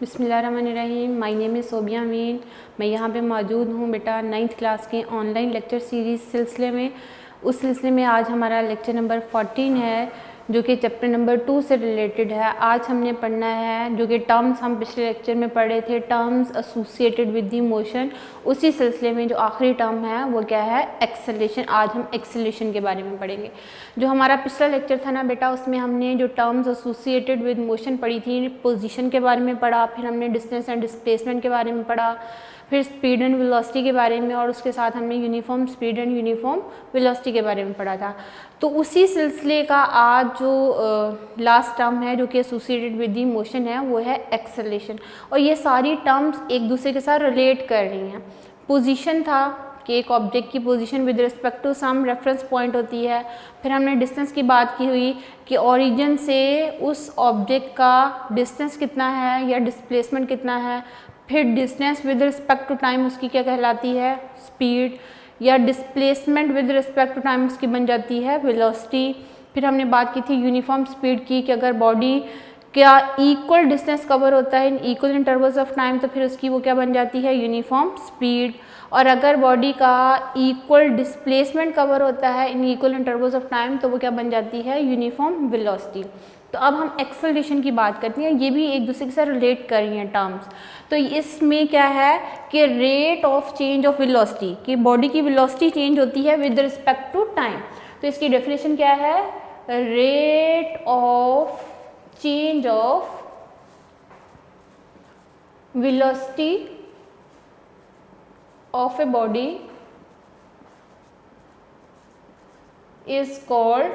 बिस्मिल्लाहिर्रहमानिर्रहीम। My name is Sobia अमीन। मैं यहाँ पे मौजूद हूँ बेटा 9th क्लास के ऑनलाइन लेक्चर सीरीज़ सिलसिले में। उस सिलसिले में आज हमारा लेक्चर नंबर 14 है जो कि चैप्टर नंबर 2 से रिलेटेड है। आज हमने पढ़ना है जो कि टर्म्स हम पिछले लेक्चर में पढ़े थे, terms associated with the motion. उसी सिलसिले में जो आखिरी टर्म है वो क्या है, एक्सेलरेशन। आज हम एक्सेलरेशन के बारे में पढ़ेंगे। जो हमारा पिछला लेक्चर था ना बेटा, उसमें हमने जो टर्म्स एसोसिएटेड विद मोशन पढ़ी थी, पोजीशन के बारे में पढ़ा, फिर हमने डिस्टेंस एंड डिस्प्लेसमेंट के बारे में पढ़ा, फिर स्पीड एंड वेलोसिटी के बारे में, और उसके साथ हमने uniform speed and uniform velocity के बारे में पढ़ा था। तो उसी सिलसिले का आज जो लास्ट टर्म है जो कि एसोसिएटेड विद द मोशन है वो है एक्सेलरेशन। और ये सारी टर्म्स एक दूसरे के साथ रिलेट कर रही हैं। पोजीशन था कि एक ऑब्जेक्ट की position with respect to some reference point होती है। फिर हमने डिस्टेंस की बात की हुई कि ओरिजिन से उस ऑब्जेक्ट का डिस्टेंस कितना है या डिस्प्लेसमेंट कितना है। फिर distance with respect to time उसकी क्या कहलाती है, स्पीड, या displacement with respect to time उसकी बन जाती है वेलोसिटी। फिर हमने बात की थी यूनिफॉर्म स्पीड की कि अगर बॉडी क्या इक्वल डिस्टेंस कवर होता है in equal intervals of time तो फिर उसकी वो क्या बन जाती है, यूनिफॉर्म स्पीड। और अगर बॉडी का इक्वल डिस्प्लेसमेंट कवर होता है in equal intervals of time तो वो क्या बन जाती है, यूनिफॉर्म वेलोसिटी। तो अब हम एक्सेलरेशन की बात करते हैं। ये भी एक दूसरे के साथ रिलेट कर रही हैं टर्म्स। तो इसमें क्या है कि rate of change of velocity, कि बॉडी की वेलोसिटी चेंज होती है विद रिस्पेक्ट टू टाइम। तो इसकी डेफिनेशन क्या है, rate of change of velocity of a body is called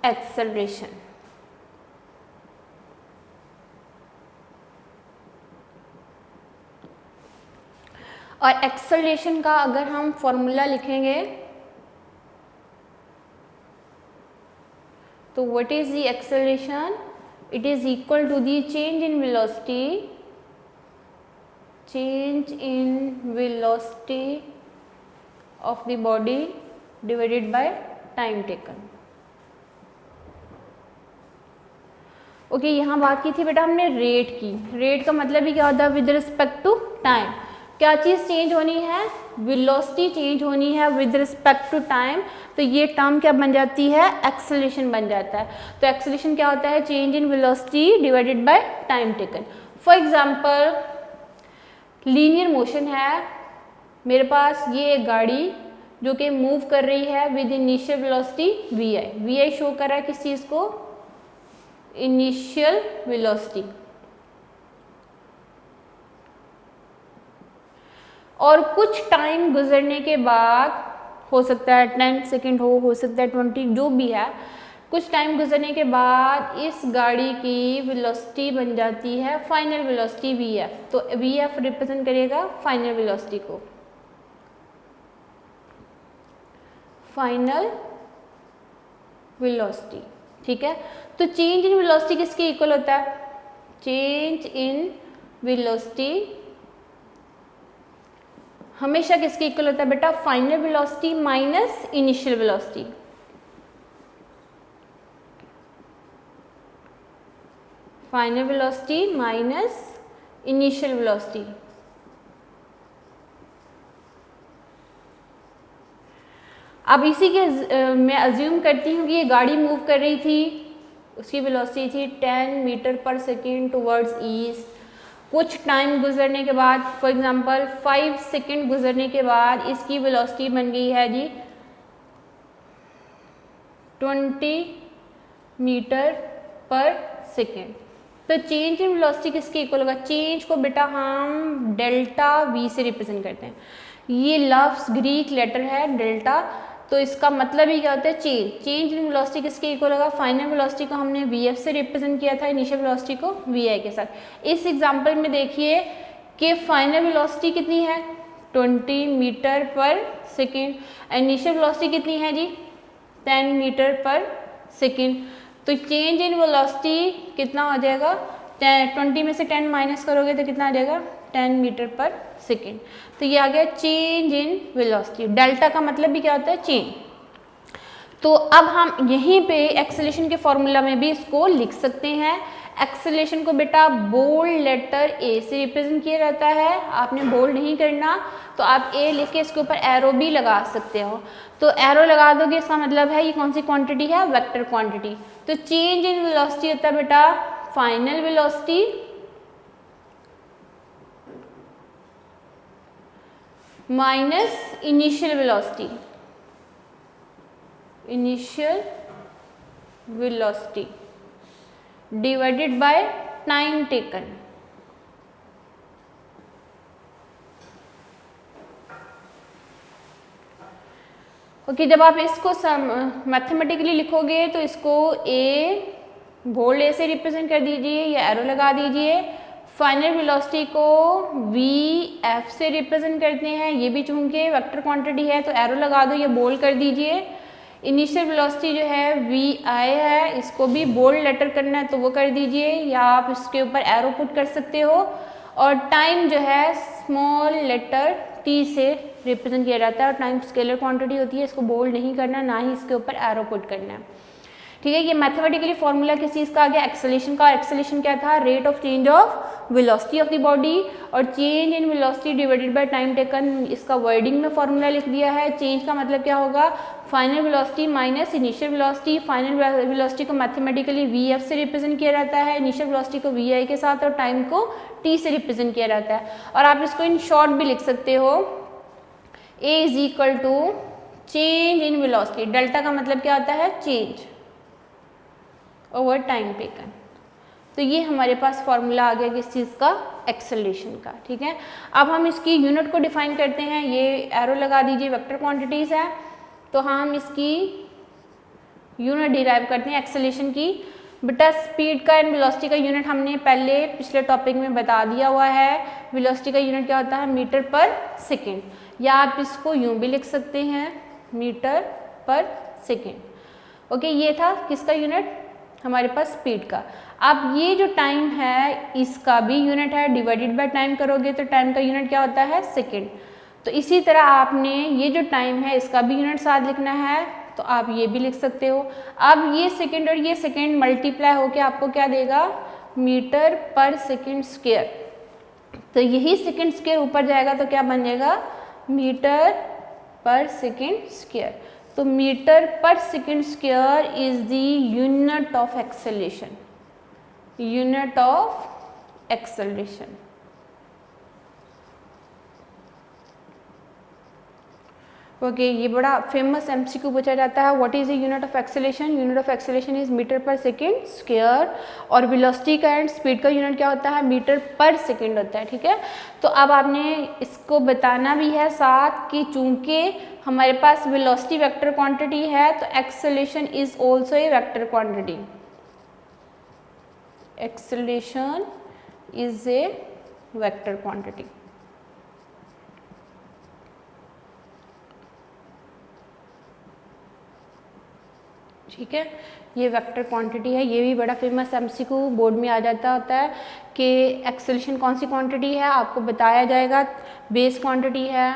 acceleration. और एक्सेलरेशन का अगर हम फॉर्मूला लिखेंगे तो what is the acceleration, it is equal to the change in velocity, change in velocity of the body divided by time taken. Okay, यहाँ बात की थी बेटा हमने रेट की। रेट का मतलब ही क्या होता है, विद रिस्पेक्ट टू टाइम। क्या चीज़ चेंज होनी है, वेलोसिटी चेंज होनी है विद रिस्पेक्ट टू टाइम। तो ये टर्म क्या बन जाती है, एक्सेलरेशन बन जाता है। तो एक्सेलरेशन क्या होता है, change in velocity divided by time taken. For example linear motion है, मेरे पास ये एक गाड़ी जो कि मूव कर रही है with initial velocity V I. V I show कर रहा है किस चीज़ को, इनिशियल वेलोसिटी। और कुछ टाइम गुजरने के बाद, हो सकता है 10 सेकेंड हो सकता है 20, जो भी है, कुछ टाइम गुजरने के बाद इस गाड़ी की वेलोसिटी बन जाती है फाइनल वेलोसिटी वी एफ। तो वी एफ रिप्रेजेंट करेगा फाइनल वेलोसिटी को, फाइनल वेलोसिटी। ठीक है, तो चेंज इन वेलोसिटी किसके इक्वल होता है, चेंज इन वेलोसिटी हमेशा किसके इक्वल होता है बेटा, final velocity minus initial velocity. Final velocity minus initial velocity. अब इसी के मैं अज्यूम करती हूँ कि ये गाड़ी मूव कर रही थी, उसकी वेलोसिटी थी 10 मीटर पर सेकेंड टुवर्ड्स ईस्ट। कुछ टाइम गुजरने के बाद, फॉर एग्जांपल 5 सेकेंड गुजरने के बाद इसकी वेलोसिटी बन गई है जी 20 मीटर पर सेकेंड। तो चेंज इन वेलोसिटी किसके इक्वल होगा, चेंज को बेटा हम डेल्टा वी से रिप्रेजेंट करते हैं। ये लफ्ज़ ग्रीक लेटर है डेल्टा, तो इसका मतलब ही क्या होता है, चेंज। चेंज इन वेलोसिटी किसके इक्वल होगा, फाइनल वेलोसिटी को हमने वी एफ से रिप्रेजेंट किया था, इनिशियल वेलोसिटी को वी आई के साथ। इस एग्जाम्पल में देखिए कि फाइनल वेलोसिटी कितनी है, 20 मीटर पर सेकेंड, इनिशियल वेलोसिटी कितनी है जी 10 मीटर पर सेकेंड। तो चेंज इन वेलोसिटी कितना हो जाएगा, 20 में से 10 माइनस करोगे तो कितना आ जाएगा, 10 मीटर पर सेकेंड। तो ये आ गया चेंज इन वेलोसिटी। डेल्टा का मतलब भी क्या होता है, चेंज। तो अब हम यहीं पे एक्सेलरेशन के फॉर्मूला में भी इसको लिख सकते हैं। एक्सेलरेशन को बेटा बोल्ड लेटर ए से रिप्रेजेंट किया जाता है। आपने बोल्ड नहीं करना तो आप ए लिख के इसके ऊपर एरो भी लगा सकते हो। तो एरो लगा दोगे इसका मतलब है ये कौन सी क्वांटिटी है, वेक्टर क्वांटिटी। तो चेंज इन वेलोसिटी होता है बेटा final velocity minus initial velocity, initial velocity divided by time taken. Okay, जब आप इसको मैथमेटिकली लिखोगे तो इसको ए बोल्ड ए से रिप्रेजेंट कर दीजिए या एरो लगा दीजिए। फाइनल वेलोसिटी को वी एफ से रिप्रेजेंट करते हैं, ये भी चूंकि वेक्टर क्वांटिटी है तो एरो लगा दो या बोल्ड कर दीजिए। इनिशियल वेलोसिटी जो है वी आई है, इसको भी बोल्ड लेटर करना है तो वो कर दीजिए या आप इसके ऊपर एरो पुट कर सकते हो। और टाइम जो है स्मॉल लेटर टी से रिप्रेजेंट किया जाता है और टाइम स्केलर क्वांटिटी होती है, इसको बोल्ड नहीं करना, ना ही इसके ऊपर एरो पुट करना है। ठीक है, ये मैथमेटिकली फॉर्मूला किस चीज़ का आ गया, एक्सेलरेशन का। एक्सेलरेशन क्या था, rate of change of velocity of the body, और change in velocity divided by time taken, इसका वर्डिंग में फॉर्मूला लिख दिया है। चेंज का मतलब क्या होगा, final velocity minus initial velocity. Final velocity को मैथमेटिकली वी एफ से रिप्रेजेंट किया जाता है, इनिशियल वेलोसिटी को वी आई के साथ और टाइम को टी से रिप्रेजेंट किया जाता है। और आप इसको इन शॉर्ट भी लिख सकते हो, a is equal to change in velocity. Delta का मतलब क्या होता है, चेंज ओवर टाइम टेकन। तो ये हमारे पास फॉर्मूला आ गया किस चीज़ का, एक्सेलरेशन का। ठीक है, अब हम इसकी यूनिट को डिफाइन करते हैं। ये एरो लगा दीजिए, वेक्टर क्वांटिटीज़ है, तो हम इसकी यूनिट डिराइव करते हैं एक्सेलरेशन की। बेटा स्पीड का एंड वेलोसिटी का यूनिट हमने पहले पिछले टॉपिक में बता दिया हुआ है। वेलोसिटी का यूनिट क्या होता है, मीटर पर सेकेंड, या आप इसको यूँ भी लिख सकते हैं, मीटर पर सेकेंड। ओके, ये था किसका यूनिट, हमारे पास स्पीड का। अब ये जो टाइम है इसका भी यूनिट है, डिवाइडेड बाय टाइम करोगे तो टाइम का यूनिट क्या होता है, सेकेंड। तो इसी तरह आपने ये जो टाइम है इसका भी यूनिट साथ लिखना है, तो आप ये भी लिख सकते हो। अब ये सेकेंड और ये सेकेंड मल्टीप्लाई होके आपको क्या देगा, मीटर पर सेकेंड स्क्वायर। तो यही सेकेंड स्क्वायर ऊपर जाएगा तो क्या बन जाएगा, मीटर पर सेकेंड स्क्वायर। तो मीटर पर second square is the unit of acceleration, unit of acceleration. Okay, ये बड़ा फेमस एमसीक्यू पूछा जाता है, what is the unit of acceleration. Unit of acceleration is metre पर सेकेंड स्क्वायर। और वेलोसिटी का एंड स्पीड का यूनिट क्या होता है, मीटर पर सेकेंड होता है। ठीक है, तो अब आपने इसको बताना भी है साथ कि चूंकि हमारे पास वेलोसिटी वेक्टर क्वांटिटी है तो acceleration is also a vector quantity. Acceleration is a vector quantity. ठीक है, ये वेक्टर क्वांटिटी है। ये भी बड़ा फेमस एमसीक्यू बोर्ड में आ जाता होता है कि एक्सेलरेशन कौन सी क्वांटिटी है, आपको बताया जाएगा बेस क्वांटिटी है,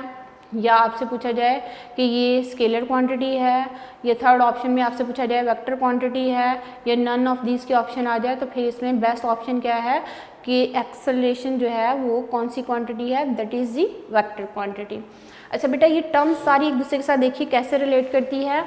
या आपसे पूछा जाए कि ये स्केलर क्वांटिटी है, या थर्ड ऑप्शन में आपसे पूछा जाए वेक्टर क्वांटिटी है, या नन ऑफ दीज के ऑप्शन आ जाए, तो फिर इसमें बेस्ट ऑप्शन क्या है कि एक्सेलरेशन जो है वो कौन सी क्वांटिटी है, that is the vector quantity. अच्छा बेटा, ये टर्म्स सारी एक दूसरे के साथ देखिए कैसे रिलेट करती है।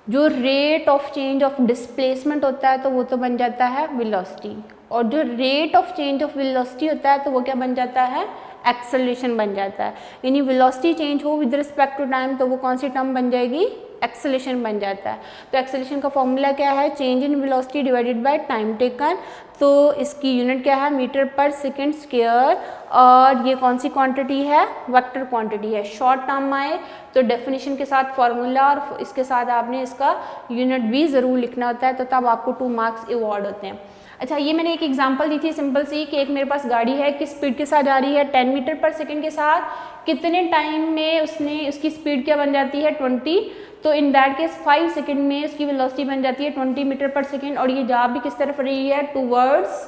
जो rate of change of displacement होता है तो वो तो बन जाता है वेलोसिटी, और जो rate of change of velocity होता है तो वो क्या बन जाता है, एक्सेलरेशन बन जाता है। यानी वेलोसिटी चेंज हो विद रिस्पेक्ट टू टाइम तो वो कौन सी टर्म बन जाएगी, एक्सेलरेशन बन जाता है। तो एक्सेलरेशन का फॉर्मूला क्या है, change in velocity divided by time taken. तो इसकी यूनिट क्या है, मीटर पर सेकेंड स्क्वायर, और ये कौन सी क्वांटिटी है, वेक्टर क्वांटिटी है। शॉर्ट टर्म आए तो डेफिनेशन के साथ फॉर्मूला और इसके साथ आपने इसका यूनिट भी ज़रूर लिखना होता है, तो तब आपको 2 मार्क्स अवॉर्ड होते हैं। अच्छा, ये मैंने एक एग्जांपल दी थी सिंपल सी कि एक मेरे पास गाड़ी है, किस स्पीड के साथ जा रही है, 10 मीटर पर सेकेंड के साथ, कितने टाइम में उसकी स्पीड क्या बन जाती है, 20। तो इन दैट केस 5 सेकेंड में उसकी वेलोसिटी बन जाती है 20 मीटर पर सेकेंड, और ये जा भी किस तरफ रही है, टूवर्ड्स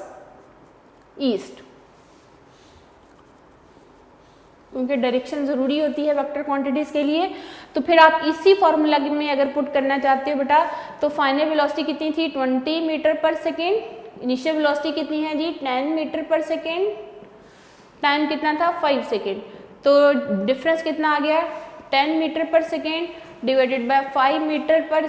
ईस्ट, क्योंकि डायरेक्शन ज़रूरी होती है वेक्टर क्वांटिटीज़ के लिए। तो फिर आप इसी फॉर्मूला में अगर पुट करना चाहते हो बेटा, तो फाइनल वेलोसिटी कितनी थी, 20 मीटर पर सेकेंड इनिशियल वेलोसिटी कितनी है जी 10 मीटर पर सेकेंड, टाइम कितना था 5 सेकेंड, तो डिफरेंस कितना आ गया 10 मीटर पर सेकेंड डिवाइडेड बाय 5 मीटर पर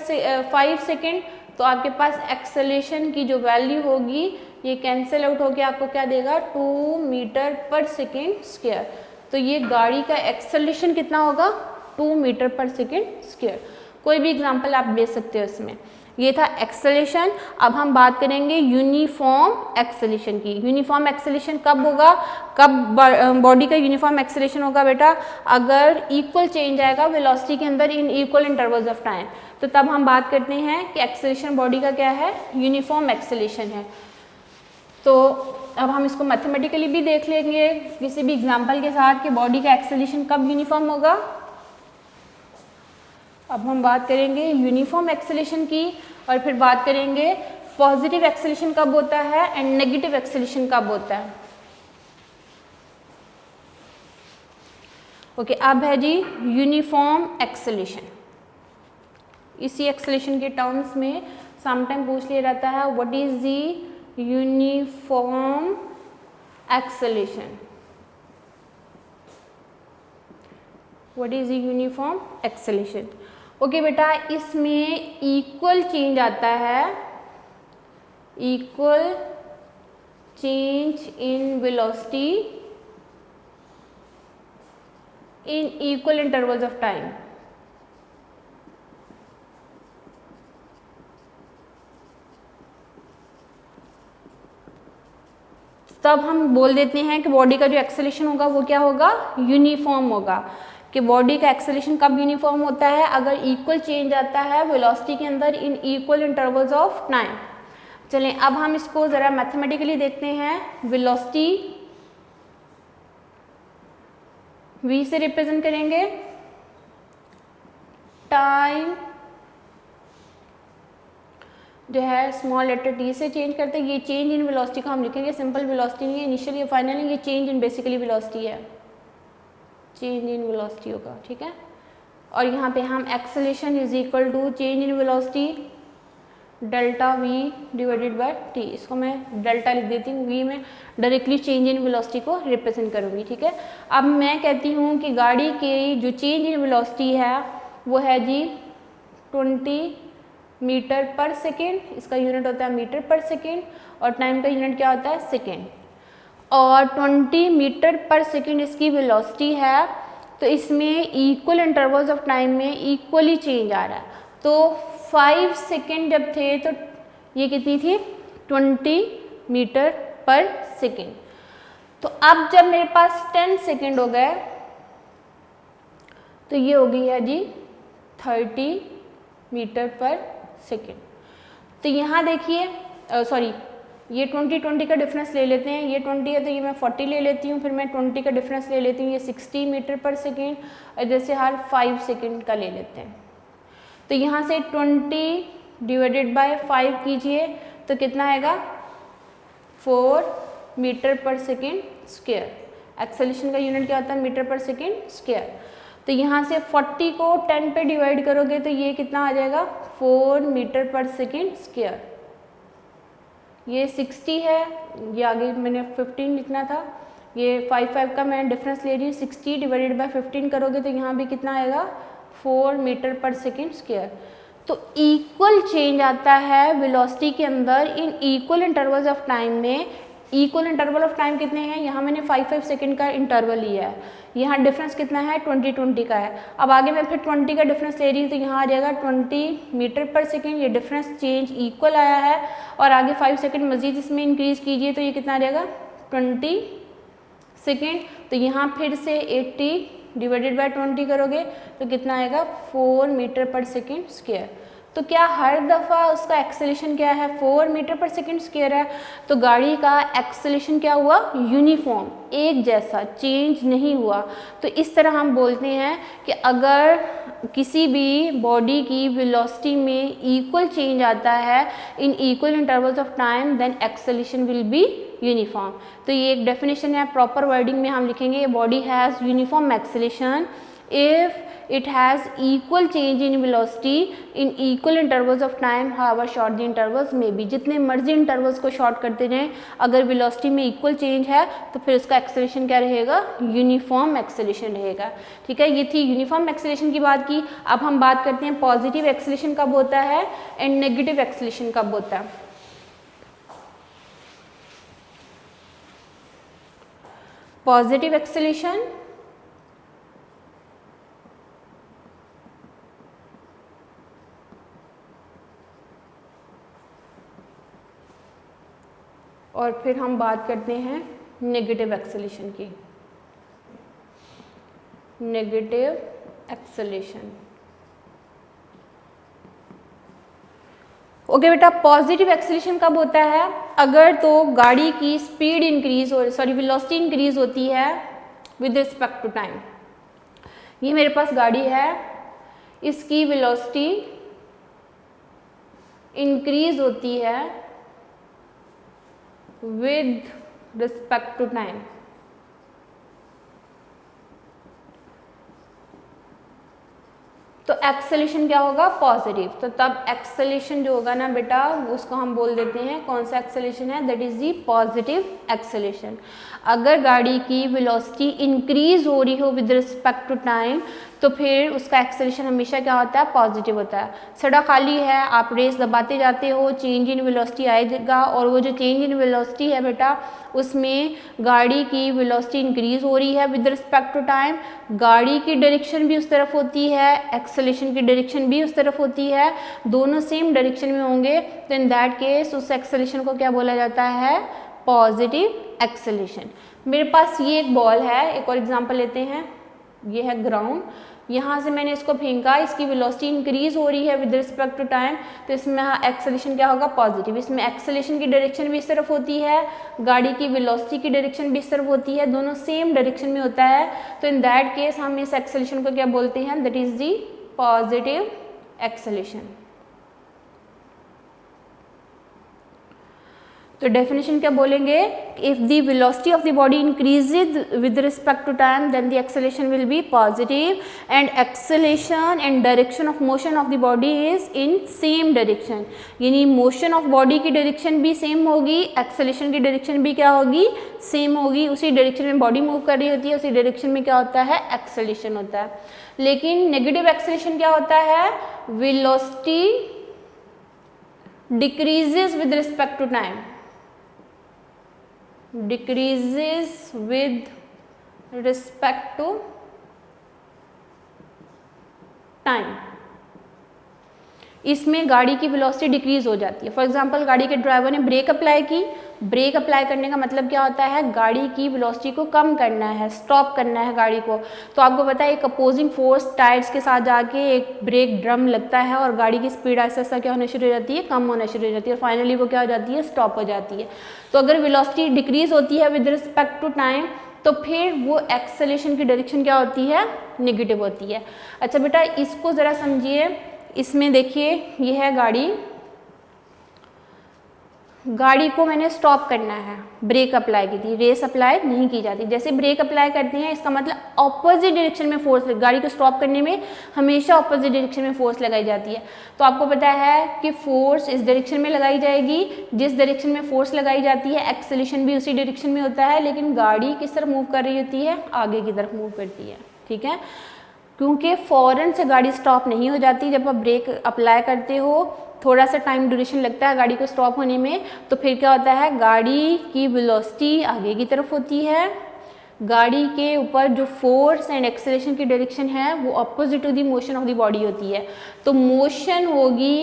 5 सेकेंड, तो आपके पास एक्सेलरेशन की जो वैल्यू होगी ये कैंसिल आउट होकर आपको क्या देगा 2 मीटर पर सेकेंड स्क्वायर। तो ये गाड़ी का एक्सेलरेशन कितना होगा 2 मीटर पर सेकेंड स्क्वायर। कोई भी एग्जांपल आप दे सकते हो इसमें। ये था एक्सेलरेशन। अब हम बात करेंगे यूनिफॉर्म एक्सेलरेशन की। यूनिफॉर्म एक्सेलरेशन कब होगा, कब बॉडी का यूनिफॉर्म एक्सेलरेशन होगा बेटा, अगर इक्वल चेंज आएगा वेलोसिटी के अंदर इन इक्वल इंटरवल्स ऑफ टाइम, तो तब हम बात करते हैं कि एक्सेलरेशन बॉडी का क्या है, यूनिफॉर्म एक्सेलरेशन है। तो अब हम इसको मैथमेटिकली भी देख लेंगे किसी भी एग्जाम्पल के साथ कि बॉडी का एक्सेलरेशन कब यूनिफॉर्म होगा। अब हम बात करेंगे यूनिफॉर्म एक्सेलरेशन की और फिर बात करेंगे पॉजिटिव एक्सेलरेशन कब होता है एंड नेगेटिव एक्सेलरेशन कब होता है। ओके, अब है जी यूनिफॉर्म एक्सेलरेशन। इसी एक्सेलरेशन के टर्म्स में समटाइम पूछ लिया जाता है what is the uniform acceleration, what is the uniform acceleration. Okay बेटा, इसमें इक्वल चेंज आता है, equal change in velocity in equal intervals of time. तब हम बोल देते हैं कि बॉडी का जो एक्सेलरेशन होगा वो क्या होगा, यूनिफॉर्म होगा। कि बॉडी का एक्सेलरेशन कब यूनिफॉर्म होता है, अगर इक्वल चेंज आता है वेलोसिटी के अंदर इन इक्वल इंटरवल्स ऑफ टाइम। चलें अब हम इसको ज़रा मैथमेटिकली देखते हैं। वेलोसिटी v से रिप्रेजेंट करेंगे, टाइम जो है स्मॉल लेटर t से चेंज करते हैं। ये चेंज इन वेलोसिटी को हम लिखेंगे, सिंपल वेलोसिटी नहीं है, इनिशियल या फाइनल, ये चेंज इन बेसिकली वेलोसिटी है, चेंज इन वेलोसिटी होगा, ठीक है। और यहाँ पे हम acceleration is equal to change in velocity delta v divided by t। इसको मैं डेल्टा लिख देती हूँ, v में डायरेक्टली चेंज इन वेलोसिटी को रिप्रेजेंट करूँगी, ठीक है। अब मैं कहती हूँ कि गाड़ी की जो चेंज इन वेलोसिटी है वो है जी 20 मीटर पर सेकेंड, इसका यूनिट होता है मीटर पर सेकेंड, और टाइम का यूनिट क्या होता है सेकेंड। और 20 मीटर पर सेकेंड इसकी वेलोसिटी है, तो इसमें इक्वल इंटरवल्स ऑफ टाइम में इक्वली चेंज आ रहा है। तो 5 सेकेंड जब थे तो ये कितनी थी 20 मीटर पर सेकेंड। तो अब जब मेरे पास 10 सेकेंड हो गए तो ये हो गई है जी 30 मीटर पर सेकेंड। तो यहाँ देखिए सॉरी, ये 20 का डिफरेंस ले लेते हैं, ये 20 है तो ये मैं 40 ले लेती हूँ, फिर मैं 20 का डिफरेंस ले लेती हूँ, ये 60 मीटर पर सेकेंड, और जैसे हर 5 सेकेंड का ले लेते हैं। तो यहाँ से 20 डिवाइडेड बाय 5 कीजिए तो कितना आएगा 4 मीटर पर सेकेंड स्क्वायर। एक्सेलरेशन का यूनिट क्या होता है, मीटर पर सेकेंड स्क्वायर। तो यहाँ से 40 को 10 पे डिवाइड करोगे तो ये कितना आ जाएगा 4 मीटर पर सेकेंड स्क्वायर। ये 60 है, ये आगे मैंने 15 लिखना था, ये 5 का मैं डिफरेंस ले रही हूँ। 60 डिवाइडेड बाय 15 करोगे तो यहाँ भी कितना आएगा 4 मीटर पर सेकेंड स्क्वायर। तो इक्वल चेंज आता है वेलोसिटी के अंदर इन इक्वल इंटरवल्स ऑफ टाइम में। इक्वल इंटरवल ऑफ टाइम कितने हैं, यहाँ मैंने 5 सेकेंड का इंटरवल लिया है, यहाँ डिफरेंस कितना है 20 का है। अब आगे मैं फिर 20 का डिफरेंस ले रही हूँ तो यहाँ आ जाएगा 20 मीटर पर सेकेंड, ये डिफरेंस चेंज इक्वल आया है, और आगे 5 सेकेंड मजीद इसमें इंक्रीज कीजिए तो ये कितना आ जाएगा 20 सेकेंड। तो यहाँ फिर से 80 डिवाइडेड बाय 20 करोगे तो कितना आएगा 4 मीटर पर सेकेंड स्क्वायर। तो क्या हर दफ़ा उसका एक्सेलरेशन क्या है 4 मीटर पर सेकेंड स्क्वायर है। तो गाड़ी का एक्सेलरेशन क्या हुआ यूनिफॉर्म, एक जैसा, चेंज नहीं हुआ। तो इस तरह हम बोलते हैं कि अगर किसी भी बॉडी की वेलोसिटी में इक्वल चेंज आता है in equal intervals of time then acceleration will be uniform. तो ये एक डेफिनेशन है, प्रॉपर वर्डिंग में हम लिखेंगे body has uniform acceleration if it has equal change in velocity in equal intervals of time however short the intervals में B. जितने मर्जी इंटरवल्स को शॉर्ट करते जाएं, अगर वेलोसिटी में इक्वल चेंज है तो फिर उसका एक्सेलरेशन क्या रहेगा, यूनिफॉर्म एक्सेलरेशन रहेगा। ठीक है, ये थी यूनिफॉर्म एक्सेलरेशन की बात की। अब हम बात करते हैं पॉजिटिव एक्सेलरेशन कब होता है एंड नेगेटिव एक्सेलरेशन कब होता है। पॉजिटिव एक्सेलरेशन और फिर हम बात करते हैं नेगेटिव एक्सेलरेशन की। नेगेटिव एक्सेलरेशन, ओके बेटा, पॉजिटिव एक्सेलरेशन कब होता है, अगर तो गाड़ी की स्पीड इंक्रीज हो, सॉरी वेलोसिटी इंक्रीज होती है विद रिस्पेक्ट टू टाइम। ये मेरे पास गाड़ी है, इसकी वेलोसिटी इंक्रीज होती है विद रिस्पेक्ट टू टाइम। तो एक्सेलरेशन क्या होगा, पॉजिटिव। तो तब एक्सेलरेशन जो होगा ना बेटा, उसको हम बोल देते हैं, कौन सा एक्सेलरेशन है, that is the positive acceleration. अगर गाड़ी की वेलोसिटी इंक्रीज हो रही हो विद रिस्पेक्ट टू टाइम तो फिर उसका एक्सेलरेशन हमेशा क्या होता है, पॉजिटिव होता है। सड़क खाली है, आप रेस दबाते जाते हो, चेंज इन वेलोसिटी आएगा और वो जो चेंज इन वेलोसिटी है बेटा, उसमें गाड़ी की वेलोसिटी इंक्रीज हो रही है विद रिस्पेक्ट टू टाइम, गाड़ी की डायरेक्शन भी उस तरफ होती है, एक्सेलरेशन की डायरेक्शन भी उस तरफ होती है, दोनों सेम डायरेक्शन में होंगे, तो इन दैट केस उस एक्सेलरेशन को क्या बोला जाता है, पॉजिटिव एक्सेलरेशन। मेरे पास ये एक बॉल है, एक और एग्जांपल लेते हैं, ये है ग्राउंड, यहाँ से मैंने इसको फेंका, इसकी वेलोसिटी इंक्रीज हो रही है विद रिस्पेक्ट टू टाइम, तो इसमें एक्सेलरेशन क्या होगा, पॉजिटिव। इसमें एक्सेलरेशन की डायरेक्शन भी इस तरफ होती है, गाड़ी की वेलोसिटी की डायरेक्शन भी इस तरफ होती है, दोनों सेम डायरेक्शन में होता है, तो इन दैट केस हम इस एक्सेलरेशन को क्या बोलते हैं, that is the positive acceleration. तो डेफिनेशन क्या बोलेंगे, if the velocity of the body increases with respect to time then the acceleration will be positive and acceleration and direction of motion of the body is in same direction. यानी motion of body की direction भी same होगी, acceleration की direction भी क्या होगी, same होगी। उसी डायरेक्शन में बॉडी मूव कर रही होती है, उसी डायरेक्शन में क्या होता है, एक्सेलरेशन होता है। लेकिन नेगेटिव एक्सेलरेशन क्या होता है, velocity decreases with respect to time, decreases with respect to time। इसमें गाड़ी की वेलोसिटी डिक्रीज हो जाती है। फॉर एग्जांपल गाड़ी के ड्राइवर ने ब्रेक अप्लाई की, ब्रेक अप्लाई करने का मतलब क्या होता है, गाड़ी की वेलोसिटी को कम करना है, स्टॉप करना है गाड़ी को। तो आपको पता है एक अपोजिंग फोर्स टायर्स के साथ जाके एक ब्रेक ड्रम लगता है और गाड़ी की स्पीड ऐसा ऐसा क्या होना शुरू हो जाती है, कम होना शुरू हो जाती है और फाइनली वो क्या हो जाती है, स्टॉप हो जाती है। तो अगर वेलोसिटी डिक्रीज होती है विद रिस्पेक्ट टू टाइम तो फिर वो एक्सेलरेशन की डायरेक्शन क्या होती है, नेगेटिव होती है। अच्छा बेटा इसको ज़रा समझिए, इसमें देखिए ये है गाड़ी, गाड़ी को मैंने स्टॉप करना है, ब्रेक अप्लाई की थी, रेस अप्लाई नहीं की जाती। जैसे ब्रेक अप्लाई करते हैं इसका मतलब ऑपोजिट डायरेक्शन में फोर्स, गाड़ी को स्टॉप करने में हमेशा ऑपोजिट डायरेक्शन में फोर्स लगाई जाती है। तो आपको पता है कि फोर्स इस डायरेक्शन में लगाई जाएगी, जिस डायरेक्शन में फोर्स लगाई जाती है एक्सेलरेशन भी उसी डायरेक्शन में होता है, लेकिन गाड़ी किस तरफ मूव कर रही होती है, आगे की तरफ मूव करती है। ठीक है, क्योंकि फ़ौरन से गाड़ी स्टॉप नहीं हो जाती, जब आप ब्रेक अप्लाई करते हो थोड़ा सा टाइम ड्यूरेशन लगता है गाड़ी को स्टॉप होने में, तो फिर क्या होता है, गाड़ी की वेलोसिटी आगे की तरफ होती है, गाड़ी के ऊपर जो फोर्स एंड एक्सेलरेशन की डायरेक्शन है वो opposite to the motion of the body होती है। तो मोशन होगी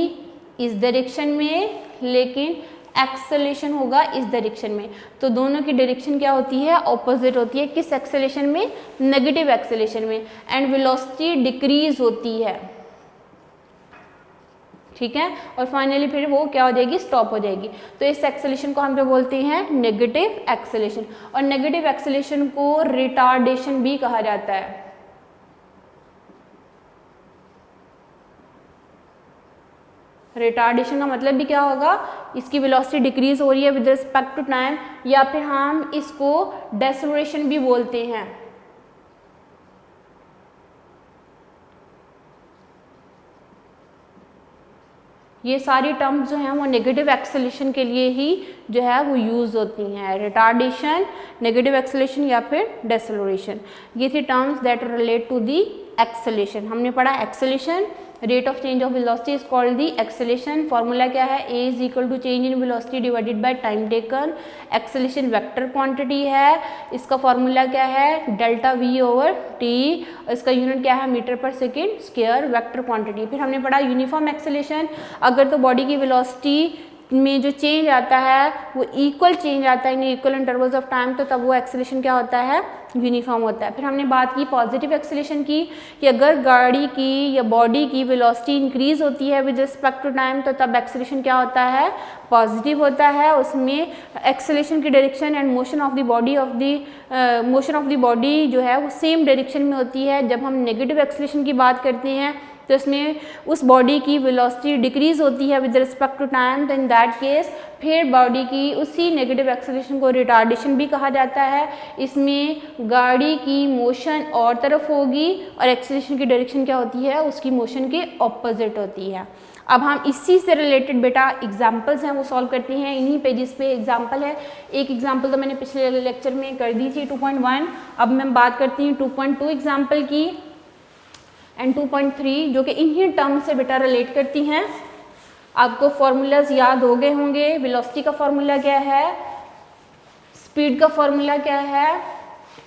इस डायरेक्शन में लेकिन एक्सेलरेशन होगा इस डायरेक्शन में, तो दोनों की डायरेक्शन क्या होती है, ऑपोजिट होती है। किस एक्सेलरेशन में, नेगेटिव एक्सेलरेशन में, एंड वेलोसिटी डिक्रीज होती है। ठीक है, और फाइनली फिर वो क्या हो जाएगी, स्टॉप हो जाएगी। तो इस एक्सेलरेशन को हम क्या बोलते हैं, नेगेटिव एक्सेलरेशन। और नेगेटिव एक्सेलरेशन को रिटार्डेशन भी कहा जाता है। रिटार्डेशन का मतलब भी क्या होगा, इसकी वेलोसिटी डिक्रीज हो रही है विद रिस्पेक्ट टू टाइम, या फिर हम इसको डेसेलरेशन भी बोलते हैं। ये सारी टर्म्स जो हैं वो नेगेटिव एक्सेलेरेशन के लिए ही जो है वो यूज़ होती हैं, रिटार्डेशन, नेगेटिव एक्सेलेरेशन या फिर डेसेलरेशन। ये थी terms that relate to the acceleration. हमने पढ़ा acceleration, rate of change of velocity is called the acceleration. Formula क्या है, a is equal to change in velocity divided by time taken. Acceleration vector quantity है, इसका formula क्या है, delta v over t, इसका unit क्या है, metre पर सेकेंड स्क्वायर, वेक्टर क्वांटिटी। फिर हमने पढ़ा यूनिफॉर्म एक्सेलेरेशन, अगर तो बॉडी की वेलोसिटी में जो चेंज आता है वो इक्वल चेंज आता है in equal intervals of time, तो तब वो एक्सेलेरेशन क्या होता है, यूनिफॉर्म होता है। फिर हमने बात की पॉजिटिव एक्सेलेरेशन की कि अगर गाड़ी की या बॉडी की वेलोसिटी इंक्रीज होती है विद रिस्पेक्ट टू टाइम, तो तब एक्सेलेरेशन क्या होता है, पॉजिटिव होता है। उसमें एक्सेलेरेशन की direction and motion of the body जो है वो सेम डायरेक्शन में होती है। जब हम नेगेटिव एक्सेलेरेशन की बात करते हैं तो इसमें उस बॉडी की वेलोसिटी डिक्रीज होती है विद रिस्पेक्ट टू टाइम, तो इन दैट केस फिर बॉडी की उसी नेगेटिव एक्सेलेरेशन को रिटार्डेशन भी कहा जाता है। इसमें गाड़ी की मोशन और तरफ होगी और एक्सेलेरेशन की डायरेक्शन क्या होती है, उसकी मोशन के ऑपोजिट होती है। अब हम इसी से रिलेटेड बेटा एग्जाम्पल्स हैं वो सॉल्व करते हैं, इन्हीं पेजेस पे एग्जाम्पल है। एक एग्जाम्पल तो मैंने पिछले लेक्चर में कर दी थी 2.1, अब मैं बात करती हूँ 2.2 एग्जाम्पल की एंड 2.3 जो कि इन्हीं टर्म से बेटा रिलेट करती हैं। आपको फॉर्मूलाज याद हो गए होंगे, वेलोसिटी का फॉर्मूला क्या है, स्पीड का फॉर्मूला क्या है,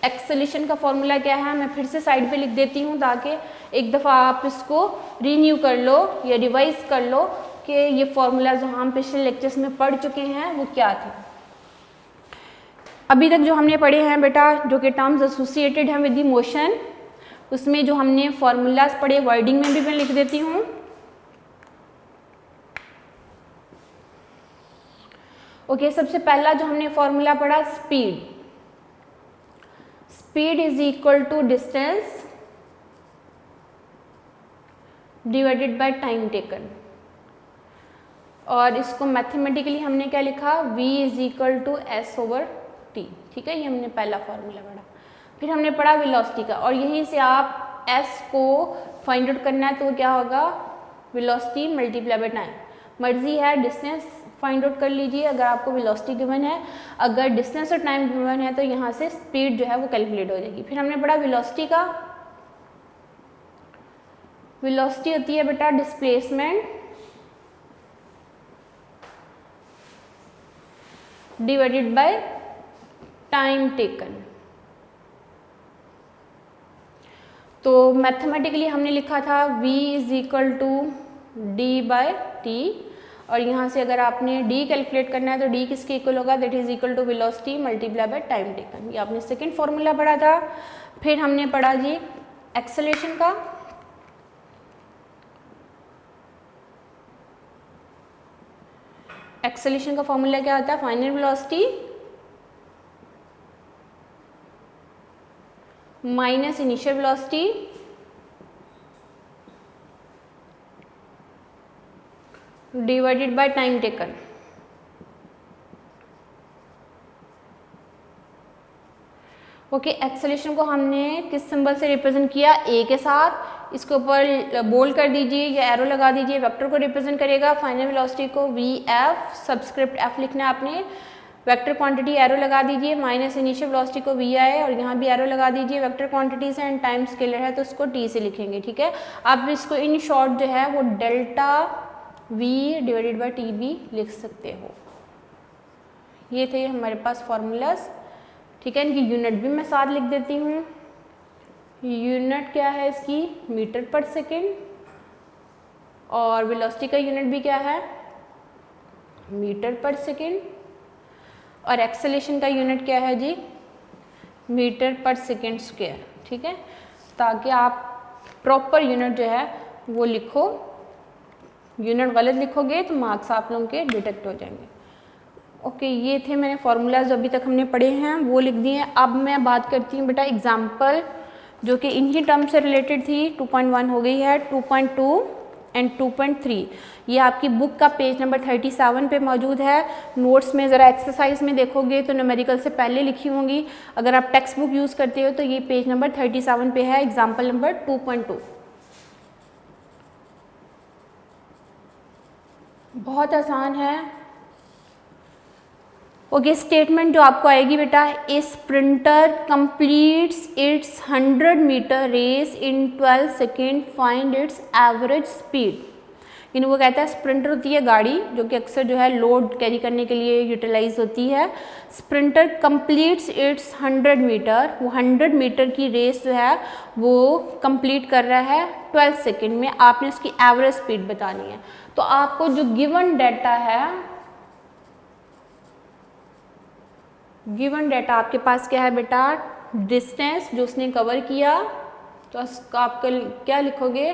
एक्सेलेरेशन का फॉर्मूला क्या है। मैं फिर से साइड पे लिख देती हूँ ताकि एक दफ़ा आप इसको रीन्यू कर लो या रिवाइज कर लो कि ये फॉर्मूला जो हम पिछले लेक्चर्स में पढ़ चुके हैं वो क्या थे। अभी तक जो हमने पढ़े हैं बेटा जो कि टर्म्स एसोसिएटेड हैं विद द मोशन, उसमें जो हमने फॉर्मूलाज पढ़े वर्डिंग में भी मैं लिख देती हूँ। ओके, सबसे पहला जो हमने फॉर्मूला पढ़ा speed, speed is equal to distance divided by time taken, और इसको मैथमेटिकली हमने क्या लिखा, v is equal to S over T. ठीक है, ये हमने पहला फॉर्मूला पढ़ा। फिर हमने पढ़ा वेलोसिटी का, और यहीं से आप s को फाइंड आउट करना है तो क्या होगा, वेलोसिटी मल्टीप्लाई बाय टाइम। मर्जी है डिस्टेंस फाइंड आउट कर लीजिए अगर आपको वेलोसिटी गिवन है, अगर डिस्टेंस और टाइम गिवन है तो यहाँ से स्पीड जो है वो कैलकुलेट हो जाएगी। फिर हमने पढ़ा वेलोसिटी का, वेलोसिटी होती है बेटा displacement divided by time taken. तो मैथमेटिकली हमने लिखा था v is equal to D by T, और यहाँ से अगर आपने d कैलकुलेट करना है तो d किसके इक्वल होगा, that is equal to velocity multiply by time taken. ये आपने सेकंड फॉर्मूला पढ़ा था। फिर हमने पढ़ा जी एक्सेलेरेशन का, एक्सेलेरेशन का फॉर्मूला क्या होता है, final velocity minus initial velocity divided by time taken. Okay, acceleration को हमने किस सिंबल से रिप्रेजेंट किया, ए के साथ, इसके ऊपर बोल्ड कर दीजिए या एरो लगा दीजिए, वेक्टर को रिप्रेजेंट करेगा। फाइनल वेलोसिटी को वी एफ सबस्क्रिप्ट एफ लिखना है आपने, वेक्टर क्वांटिटी एरो लगा दीजिए, माइनस इनिशियल वेलोसिटी को वी आई, और यहाँ भी एरो लगा दीजिए, वेक्टर क्वांटिटी से एंड टाइम स्केलर है तो उसको टी से लिखेंगे। ठीक है, आप इसको इन शॉर्ट जो है वो delta we divided by T भी लिख सकते हो। ये थे हमारे पास फॉर्मूलाज। ठीक है, इनकी यूनिट भी मैं साथ लिख देती हूँ। यूनिट क्या है इसकी, मीटर पर सेकेंड, और वेलोसिटी का यूनिट भी क्या है, मीटर पर सेकेंड, और एक्सेलेरेशन का यूनिट क्या है जी, मीटर पर सेकेंड स्क्वायर। ठीक है, ताकि आप प्रॉपर यूनिट जो है वो लिखो, यूनिट गलत लिखोगे तो मार्क्स आप लोगों के डिटेक्ट हो जाएंगे। ओके, ये थे मैंने फार्मूलाज अभी तक हमने पढ़े हैं वो लिख दिए। अब मैं बात करती हूँ बेटा एग्जाम्पल जो कि इन्हीं टर्म से रिलेटेड थी। 2.1 हो गई है, 2.2 एंड 2.3 ये आपकी बुक का पेज नंबर 37 पे मौजूद है। नोट्स में ज़रा एक्सरसाइज में देखोगे तो न्यूमेरिकल से पहले लिखी होंगी, अगर आप टेक्स्ट बुक यूज़ करते हो तो ये पेज नंबर 37 पे है, एग्जाम्पल नंबर 2.2। बहुत आसान है। ओके, स्टेटमेंट जो आपको आएगी बेटा, a sprinter completes its 100 metre race in 12 second, find its average speed. यानी वो कहता है स्प्रिंटर होती है गाड़ी जो कि अक्सर जो है लोड कैरी करने के लिए यूटिलाइज होती है। स्प्रिंटर कंप्लीट्स इट्स 100 मीटर, वो 100 मीटर की रेस जो है वो कंप्लीट कर रहा है 12 सेकेंड में। आपने उसकी एवरेज स्पीड बतानी है। तो आपको जो गिवन डाटा है, गिवन डाटा आपके पास क्या है बेटा, डिस्टेंस जो उसने कवर किया, तो आप क्या लिखोगे,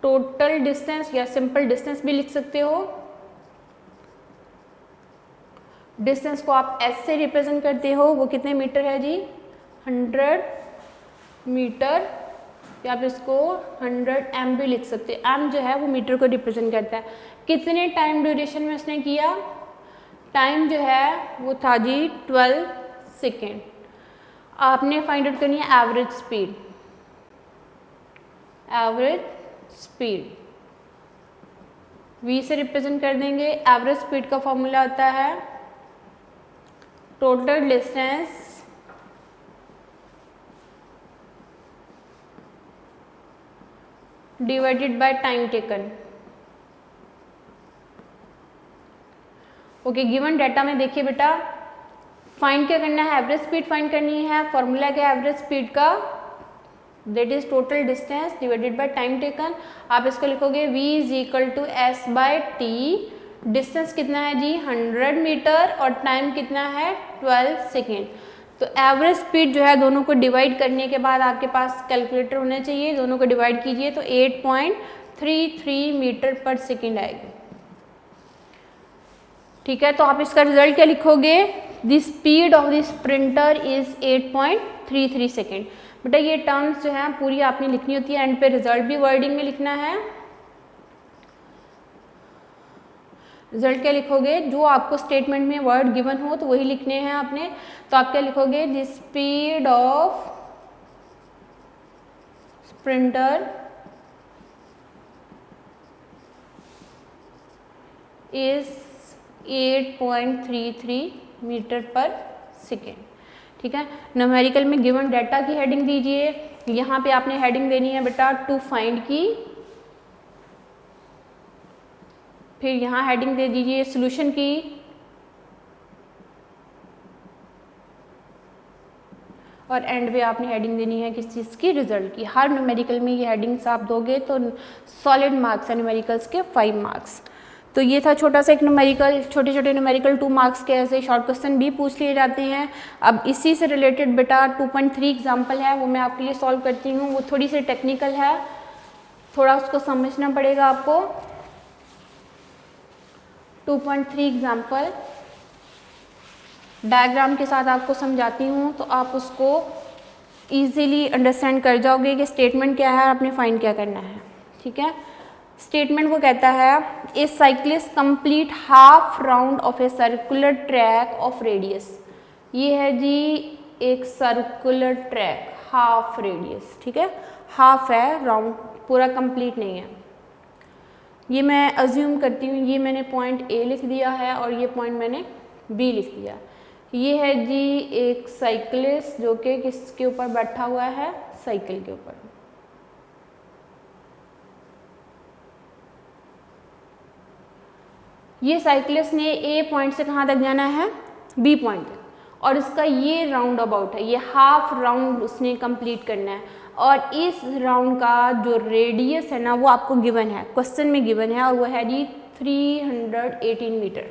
टोटल डिस्टेंस या सिंपल डिस्टेंस भी लिख सकते हो। डिस्टेंस को आप एस से रिप्रेजेंट करते हो, वो कितने मीटर है जी, 100 मीटर, या आप इसको 100 एम भी लिख सकते हैं। एम जो है वो मीटर को रिप्रेजेंट करता है। कितने टाइम ड्यूरेशन में उसने किया, टाइम जो है वो था जी 12 सेकेंड। आपने फाइंड आउट करनी है average speed. Average speed v से रिप्रेजेंट कर देंगे। एवरेज स्पीड का फॉर्मूला आता है total distance divided by time taken. Okay, given data में देखिए बेटा, फाइंड क्या करना है, एवरेज स्पीड फाइंड करनी है। फॉर्मूला क्या है एवरेज स्पीड का, that is total distance divided by time taken. आप इसको लिखोगे v is equal to S by T. Distance कितना है जी 100 मीटर और टाइम कितना है 12 सेकेंड। तो एवरेज स्पीड जो है दोनों को डिवाइड करने के बाद आपके पास कैलकुलेटर होना चाहिए, दोनों को डिवाइड कीजिए तो 8.33 मीटर पर सेकेंड आएगी। ठीक है, तो आप इसका रिजल्ट क्या लिखोगे, the speed of the sprinter is 8.33 second. बेटा ये टर्म्स जो है पूरी आपने लिखनी होती है, एंड पे रिजल्ट भी वर्डिंग में लिखना है। रिजल्ट क्या लिखोगे, जो आपको स्टेटमेंट में वर्ड गिवन हो तो वही लिखने हैं आपने। तो आप क्या लिखोगे, the speed of sprinter is 8.33 meter पर सेकेंड। ठीक है, न्यूमेरिकल में गिवन डाटा की हेडिंग दीजिए। यहाँ पे आपने हेडिंग देनी है बेटा टू फाइंड की, फिर यहाँ हेडिंग दे दीजिए सॉल्यूशन की, और एंड पे आपने हेडिंग देनी है किस चीज़ की, रिजल्ट की। हर न्यूमेरिकल में ये हेडिंग्स आप दोगे तो सॉलिड मार्क्स है न्यूमेरिकल्स के 5 मार्क्स। तो ये था छोटा सा एक न्यूमेरिकल, छोटे छोटे न्यूमेरिकल 2 मार्क्स के ऐसे शॉर्ट क्वेश्चन भी पूछ लिए जाते हैं। अब इसी से रिलेटेड बेटा 2.3 एग्जाम्पल है, वो मैं आपके लिए सॉल्व करती हूँ। वो थोड़ी सी टेक्निकल है, थोड़ा उसको समझना पड़ेगा आपको। 2.3 एग्जाम्पल डायग्राम के साथ आपको समझाती हूँ, तो आप उसको ईजीली अंडरस्टैंड कर जाओगे कि स्टेटमेंट क्या है और आपने फाइंड क्या करना है। ठीक है, स्टेटमेंट वो कहता है a cyclist complete half round of a circular track of radius. ये है जी एक सर्कुलर ट्रैक, हाफ रेडियस। ठीक है, हाफ है, राउंड पूरा कंप्लीट नहीं है। ये मैं अज्यूम करती हूँ, ये मैंने पॉइंट ए लिख दिया है और ये पॉइंट मैंने बी लिख दिया। ये है जी एक साइकिलिस्ट जो कि किसके ऊपर बैठा हुआ है, साइकिल के ऊपर। ये साइकिलिस्ट ने ए पॉइंट से कहाँ तक जाना है, बी पॉइंट तक, और इसका ये राउंड अबाउट है, ये हाफ राउंड उसने कंप्लीट करना है। और इस राउंड का जो रेडियस है ना वो आपको गिवन है, क्वेश्चन में गिवन है, और वो है जी 318 मीटर।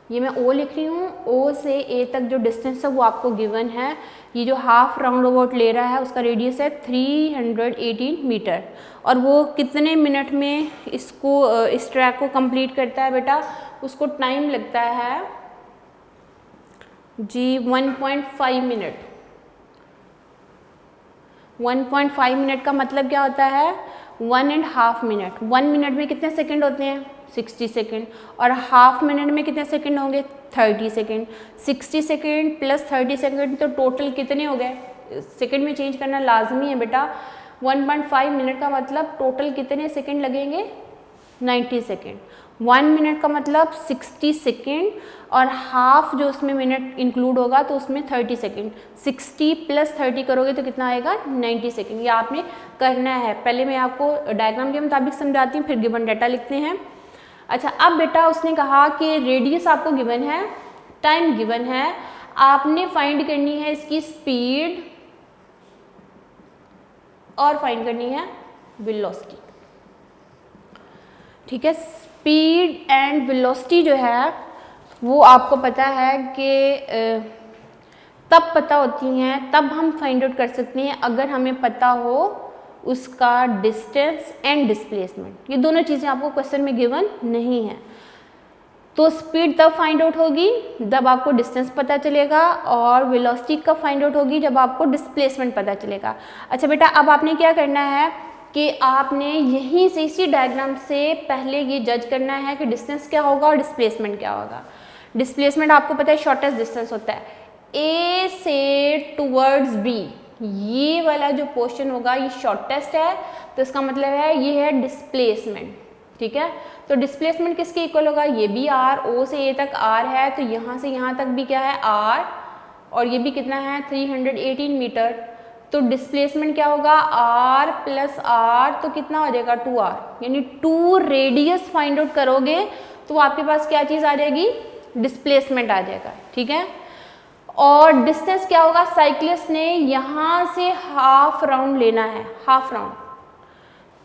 ये मैं ओ लिख रही हूँ, ओ से ए तक जो डिस्टेंस है वो आपको गिवन है। ये जो हाफ राउंड अबाउट ले रहा है उसका रेडियस है 318 मीटर, और वो कितने मिनट में इसको इस ट्रैक को कंप्लीट करता है बेटा, उसको टाइम लगता है जी 1.5 मिनट। 1.5 मिनट का मतलब क्या होता है, 1.5 मिनट। 1 मिनट में कितने सेकंड होते हैं, 60 सेकंड, और हाफ मिनट में कितने सेकंड होंगे, 30 सेकंड। 60 सेकंड प्लस 30 सेकंड तो टोटल कितने हो गए, सेकंड में चेंज करना लाजमी है बेटा। 1.5 मिनट का मतलब टोटल कितने सेकंड लगेंगे, 90 सेकेंड। 1 मिनट का मतलब 60 सेकेंड और हाफ जो उसमें मिनट इंक्लूड होगा तो उसमें 30 सेकेंड। 60 + 30 करोगे तो कितना आएगा 90 सेकेंड। ये आपने करना है। पहले मैं आपको डायग्राम के मुताबिक समझाती हूँ, फिर गिवन डाटा लिखते हैं। अच्छा, अब बेटा उसने कहा कि रेडियस आपको गिवन है, टाइम गिवन है, आपने फाइंड करनी है इसकी स्पीड और फाइंड करनी है वेलोसिटी। ठीक है, स्पीड एंड वेलोसिटी जो है वो आपको पता है कि तब पता होती हैं, तब हम फाइंड आउट कर सकते हैं अगर हमें पता हो उसका डिस्टेंस एंड डिस्प्लेसमेंट। ये दोनों चीज़ें आपको क्वेश्चन में गिवन नहीं है। तो स्पीड तब फाइंड आउट होगी जब आपको डिस्टेंस पता चलेगा और वेलोसिटी कब फाइंड आउट होगी जब आपको डिस्प्लेसमेंट पता चलेगा। अच्छा बेटा, अब आपने क्या करना है कि आपने यहीं से इसी डायग्राम से पहले ये जज करना है कि डिस्टेंस क्या होगा और डिस्प्लेसमेंट क्या होगा। डिस्प्लेसमेंट आपको पता है शॉर्टेस्ट डिस्टेंस होता है, ए से टूवर्ड्स बी, ये वाला जो पोर्शन होगा ये शॉर्टेस्ट है, तो इसका मतलब है ये है डिस्प्लेसमेंट। ठीक है, तो डिस्प्लेसमेंट किसके इक्वल होगा, ये भी आर, ओ से ए तक आर है, तो यहाँ से यहाँ तक भी क्या है आर, और ये भी कितना है 318 मीटर। तो डिस्प्लेसमेंट क्या होगा आर प्लस आर, तो कितना हो जाएगा 2r, यानी 2 रेडियस फाइंड आउट करोगे तो आपके पास क्या चीज़ आ जाएगी, डिस्प्लेसमेंट आ जाएगा। ठीक है, और डिस्टेंस क्या होगा, साइक्लिस्ट ने यहाँ से हाफ राउंड लेना है, हाफ राउंड।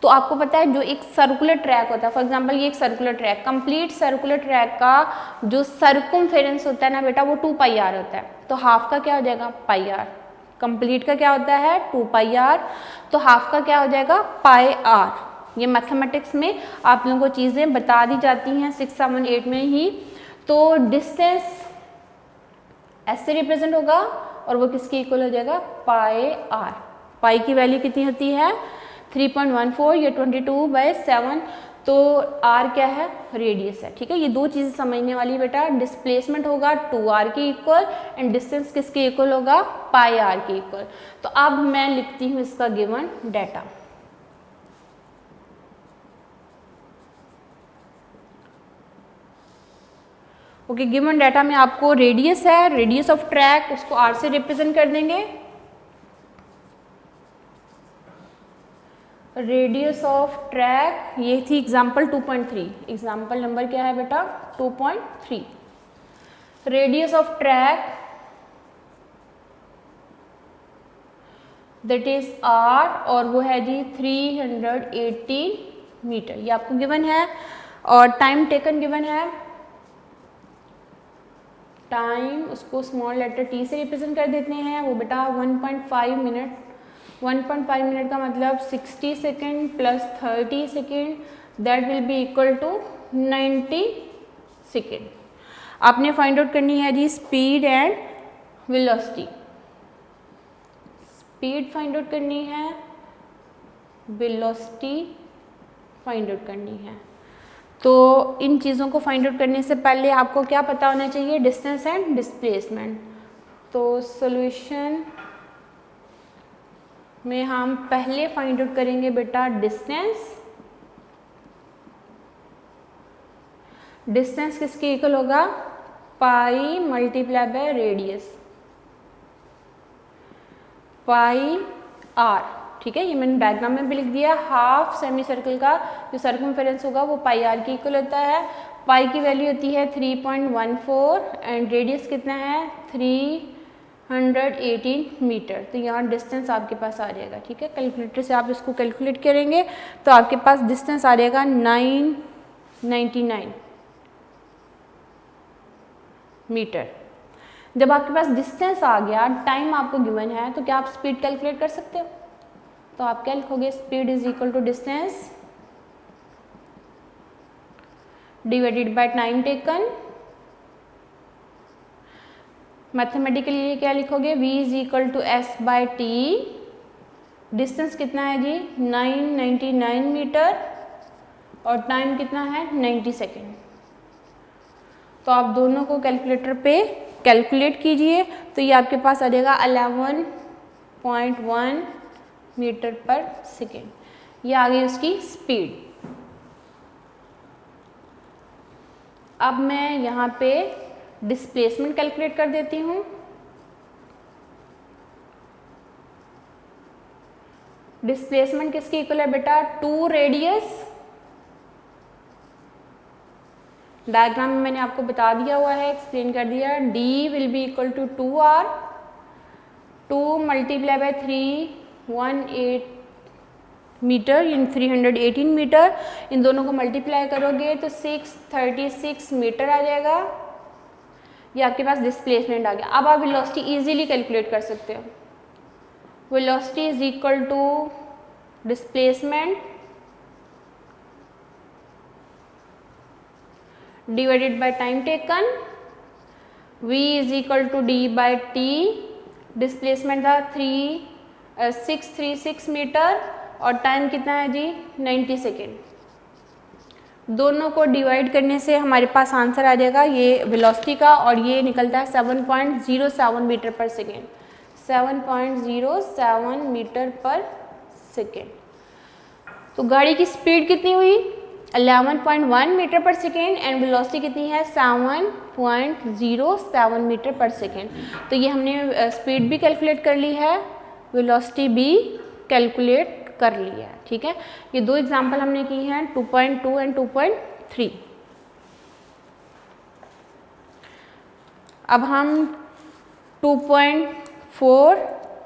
तो आपको पता है जो एक सर्कुलर ट्रैक होता है, फॉर एग्जांपल ये एक circular track, complete circular track का जो सर्कमफेरेंस होता है ना बेटा वो 2πr होता है, तो हाफ का क्या हो जाएगा πr, कंप्लीट का क्या होता है 2πr, तो हाफ का क्या हो जाएगा πr। ये मैथमेटिक्स में आप लोगों को चीज़ें बता दी जाती हैं 6, 7, 8 में ही। तो डिस्टेंस ऐसे रिप्रेजेंट होगा और वो किसके इक्वल हो जाएगा πr। पाई की वैल्यू कितनी होती है 3.14 या 22/7, तो r क्या है रेडियस है। ठीक है, ये दो चीज़ें समझने वाली बेटा। डिस्प्लेसमेंट होगा 2r के इक्वल एंड डिस्टेंस किसके इक्वल होगा πr के इक्वल। तो अब मैं लिखती हूँ इसका given data. Okay, given data में आपको रेडियस है, रेडियस ऑफ ट्रैक, उसको r से रिप्रेजेंट कर देंगे। रेडियस ऑफ ट्रैक ये थी एग्जाम्पल 2.3, एग्जाम्पल नंबर क्या है बेटा 2.3। Radius of track that is r और वो है जी 318 मीटर, ये आपको गिवन है। और टाइम टेकन गिवन है, टाइम उसको स्मॉल लेटर t से रिप्रेजेंट कर देते हैं, वो बेटा 1.5 मिनट। 1.5 मिनट का मतलब 60 second plus 30 second, that will be equal to 90 second. आपने फाइंड आउट करनी है जी speed and velocity. Speed find out करनी है, वेलोसिटी फाइंड आउट करनी है। तो इन चीज़ों को फाइंड आउट करने से पहले आपको क्या पता होना चाहिए, डिस्टेंस एंड डिस्प्लेसमेंट। तो सॉल्यूशन में हम पहले फाइंड आउट करेंगे बेटा डिस्टेंस। डिस्टेंस किसके इक्वल होगा pi multiply by radius, pi R. ठीक है, ये मैंने डायग्राम में भी लिख दिया। हाफ सेमी सर्कल का जो सर्कमफेरेंस होगा वो पाई आर के इक्वल होता है। पाई की वैल्यू होती है 3.14 एंड रेडियस कितना है 318 मीटर। तो यहाँ डिस्टेंस आपके पास आ जाएगा। ठीक है, कैलकुलेटर से आप इसको कैलकुलेट करेंगे तो आपके पास डिस्टेंस आ जाएगा 999 मीटर। जब आपके पास डिस्टेंस आ गया, टाइम आपको गिवन है, तो क्या आप स्पीड कैलकुलेट कर सकते हो? तो आप क्या लिखोगे, speed is equal to distance divided by time taken. Mathematically क्या लिखोगे, v is equal to s by T. Distance कितना है जी 999 मीटर और टाइम कितना है 90 सेकेंड। तो आप दोनों को कैलकुलेटर पे कैलकुलेट कीजिए तो ये आपके पास आ जाएगा 11.1 मीटर पर सेकेंड। ये आ गई उसकी स्पीड। अब मैं यहाँ पे डिस्प्लेसमेंट कैलकुलेट कर देती हूँ। डिस्प्लेसमेंट किसके इक्वल है बेटा, 2 रेडियस। डायग्राम में मैंने आपको बता दिया हुआ है, एक्सप्लेन कर दिया। d will be equal to 2r, 2 multiply by 318 metre in 318 metre, इन दोनों को मल्टीप्लाई करोगे तो 636 मीटर आ जाएगा। ये आपके पास डिस्प्लेसमेंट आ गया। अब आप वेलोसिटी इजीली कैलकुलेट कर सकते हो। Velocity is equal to displacement divided by time taken, v is equal to d by t। Displacement था 636 मीटर और टाइम कितना है जी, 90 सेकेंड। दोनों को डिवाइड करने से हमारे पास आंसर आ जाएगा ये वेलोसिटी का, और ये निकलता है 7.07 मीटर पर सेकेंड। 7.07 मीटर पर सेकेंड। तो गाड़ी की स्पीड कितनी हुई, 11.1 मीटर पर सेकेंड, एंड वेलोसिटी कितनी है, 7.07 मीटर पर सेकेंड। तो ये हमने स्पीड भी कैलकुलेट कर ली है, वेलोसिटी भी कैलकुलेट कर लिया है। ठीक है, ये 2 एग्जाम्पल हमने की हैं, 2.2 एंड 2.3। अब हम 2.4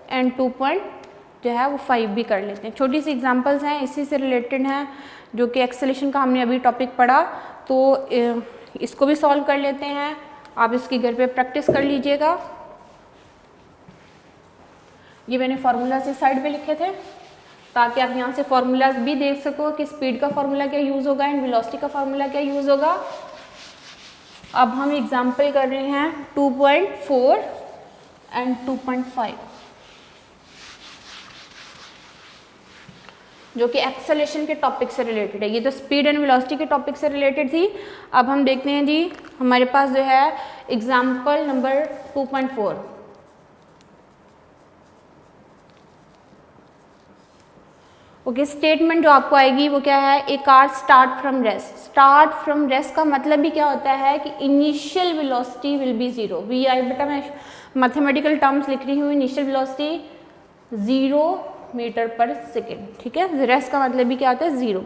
एंड 2.5 भी कर लेते हैं। छोटी सी एग्जांपल्स हैं, इसी से रिलेटेड हैं, जो कि एक्सेलेरेशन का हमने अभी टॉपिक पढ़ा, तो इसको भी सॉल्व कर लेते हैं। आप इसकी घर पे प्रैक्टिस कर लीजिएगा। ये मैंने फार्मूला से साइड पे लिखे थे, ताकि आप यहाँ से फार्मूलाज भी देख सको कि स्पीड का फार्मूला क्या यूज़ होगा एंड वेलोसिटी का फार्मूला क्या यूज़ होगा। अब हम एग्जाम्पल कर रहे हैं 2.4 एंड 2.5, जो कि एक्सेलेरेशन के टॉपिक से रिलेटेड है। ये तो स्पीड एंड वेलोसिटी के टॉपिक से रिलेटेड थी। अब हम देखते हैं जी, हमारे पास जो है एग्जाम्पल नंबर 2.4। ओके, स्टेटमेंट जो आपको आएगी वो क्या है, a car start from rest. Start from rest का मतलब भी क्या होता है कि इनिशियल वेलोसिटी विल बी 0। बेटा मैं मैथमेटिकल टर्म्स लिख रही हूँ, इनिशियल वेलोसिटी 0 मीटर पर सेकेंड। ठीक है, रेस्ट का मतलब भी क्या होता है, 0।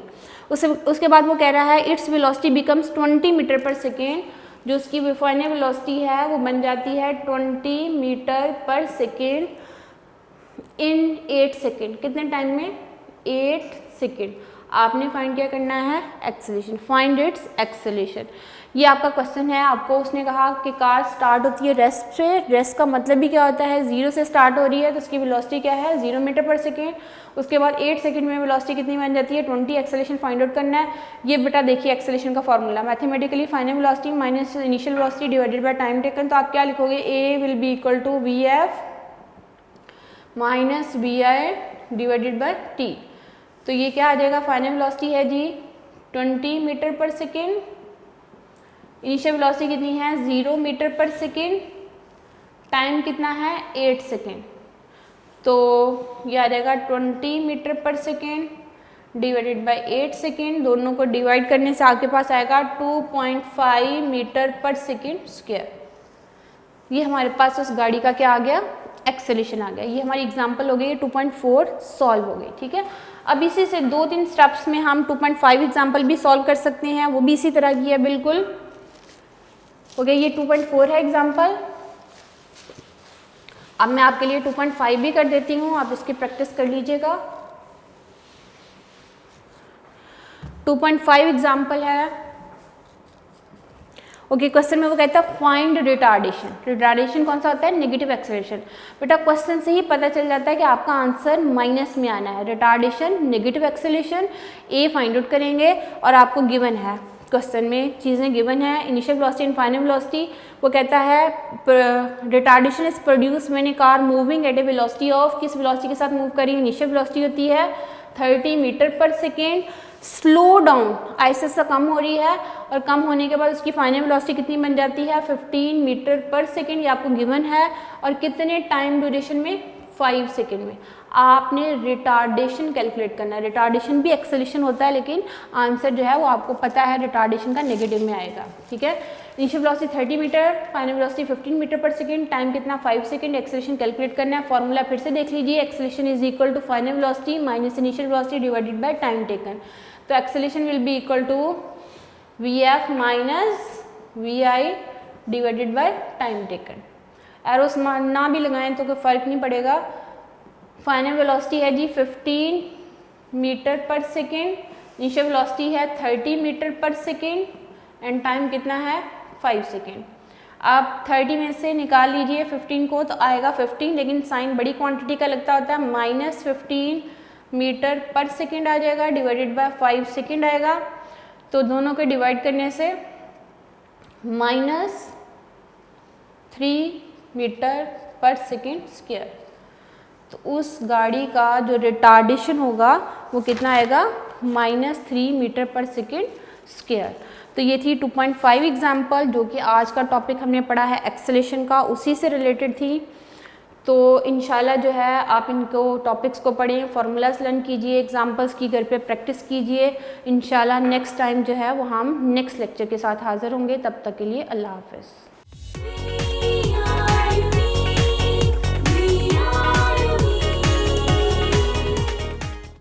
उसके बाद वो कह रहा है इट्स वेलोसिटी बिकम्स 20 मीटर पर सेकेंड। जो उसकी फाइनल वेलोसिटी है वो बन जाती है 20 मीटर पर सेकेंड इन 8 सेकेंड। कितने टाइम में, 8 सेकेंड। आपने फाइंड क्या करना है, एक्सेलेरेशन, फाइंड इट्स एक्सेलेरेशन। ये आपका क्वेश्चन है। आपको उसने कहा कि कार स्टार्ट होती है रेस्ट से। रेस्ट का मतलब भी क्या होता है, 0 से स्टार्ट हो रही है तो उसकी वेलोसिटी क्या है, 0 मीटर पर सेकेंड। उसके बाद 8 सेकेंड में वेलोसिटी कितनी बन जाती है, 20। एक्सेलेरेशन फाइंड आउट करना है। ये बेटा देखिए एक्सेलेरेशन का formula, mathematically final velocity minus initial velocity divided by time taken. तो आप क्या लिखोगे, a will be equal to v f minus v i divided by t. तो ये क्या आ जाएगा, फाइनल वेलोसिटी है जी 20 मीटर पर सेकेंड, इनिशियल वेलोसिटी कितनी है, 0 मीटर पर सेकेंड, टाइम कितना है, 8 सेकेंड। तो ये आ जाएगा 20 मीटर पर सेकेंड डिवाइडेड बाय 8 सेकेंड। दोनों को डिवाइड करने से आपके पास आएगा 2.5 मीटर पर सेकेंड स्क्वायर। ये हमारे पास उस गाड़ी का क्या आ गया, एक्सेलेरेशन आ गया। ये हमारी एग्जांपल हो गई, 2.4 सॉल्व हो गई। ठीक है, अब इसी से 2-3 स्टेप्स में हम 2.5 एग्जांपल भी सॉल्व कर सकते हैं, वो भी इसी तरह की है बिल्कुल। ओके, ये 2.4 है एग्जांपल। अब मैं आपके लिए 2.5 भी कर देती हूँ, आप इसकी प्रैक्टिस कर लीजिएगा। 2.5 एग्जांपल है। ओके, क्वेश्चन में वो कहता है फाइंड रिटार्डेशन। रिटार्डेशन कौन सा होता है, नेगेटिव एक्सेलरेशन। बेटा क्वेश्चन से ही पता चल जाता है कि आपका आंसर माइनस में आना है। रिटार्डेशन, नेगेटिव एक्सेलरेशन, ए फाइंड आउट करेंगे और आपको गिवन है, क्वेश्चन में चीज़ें गिवन है, initial velocity and final velocity. वो कहता है retardation is produce when A car moving at A velocity of, किस वेलोसिटी के साथ मूव करी, इनिशियल वेलोसिटी होती है 30 मीटर पर सेकेंड, स्लो डाउन ऐसे से कम हो रही है, और कम होने के बाद उसकी फाइनल वेलोसिटी कितनी बन जाती है, 15 मीटर पर सेकेंड। ये आपको गिवन है, और कितने टाइम ड्यूरेशन में, 5 सेकेंड में। आपने रिटार्डेशन कैलकुलेट करना है। रिटार्डेशन भी एक्सेलेरेशन होता है, लेकिन आंसर जो है वो आपको पता है रिटार्डेशन का नेगेटिव में आएगा, ठीक है। Initial velocity 30 meter, final velocity 15 meter पर सेकेंड, टाइम कितना 5 सेकेंड, एक्सेलेरेशन कैलकुलेट करना है। फॉर्मूला फिर से देख लीजिए, acceleration is equal to final velocity minus initial velocity divided by time taken. तो acceleration will be equal to Vf minus Vi divided by time taken. Arrows ना भी लगाएं तो कोई फ़र्क नहीं पड़ेगा। फाइनल वेलोसिटी है जी 15 मीटर पर सेकेंड, इनिशियल वेलोसिटी है 30 मीटर पर सेकेंड एंड टाइम कितना है 5 सेकेंड। आप 30 में से निकाल लीजिए 15 को तो आएगा 15, लेकिन साइन बड़ी क्वांटिटी का लगता होता है, माइनस 15 मीटर पर सेकेंड आ जाएगा डिवाइडेड बाय 5 सेकेंड आएगा। तो दोनों के डिवाइड करने से माइनस 3 मीटर पर सेकेंड स्क्वायर। तो उस गाड़ी का जो रिटार्डेशन होगा वो कितना आएगा माइनस 3 मीटर पर सेकेंड स्क्वायर। तो ये थी 2.5 एग्जाम्पल, जो कि आज का टॉपिक हमने पढ़ा है एक्सेलेरेशन का, उसी से रिलेटेड थी। तो इंशाल्लाह जो है आप इनको टॉपिक्स को पढ़ें, फार्मूलाज लर्न कीजिए, एग्जांपल्स की घर पे प्रैक्टिस कीजिए। इंशाल्लाह नेक्स्ट टाइम जो है वो हम नेक्स्ट लेक्चर के साथ हाज़िर होंगे। तब तक के लिए अल्लाह हाफ़िज़।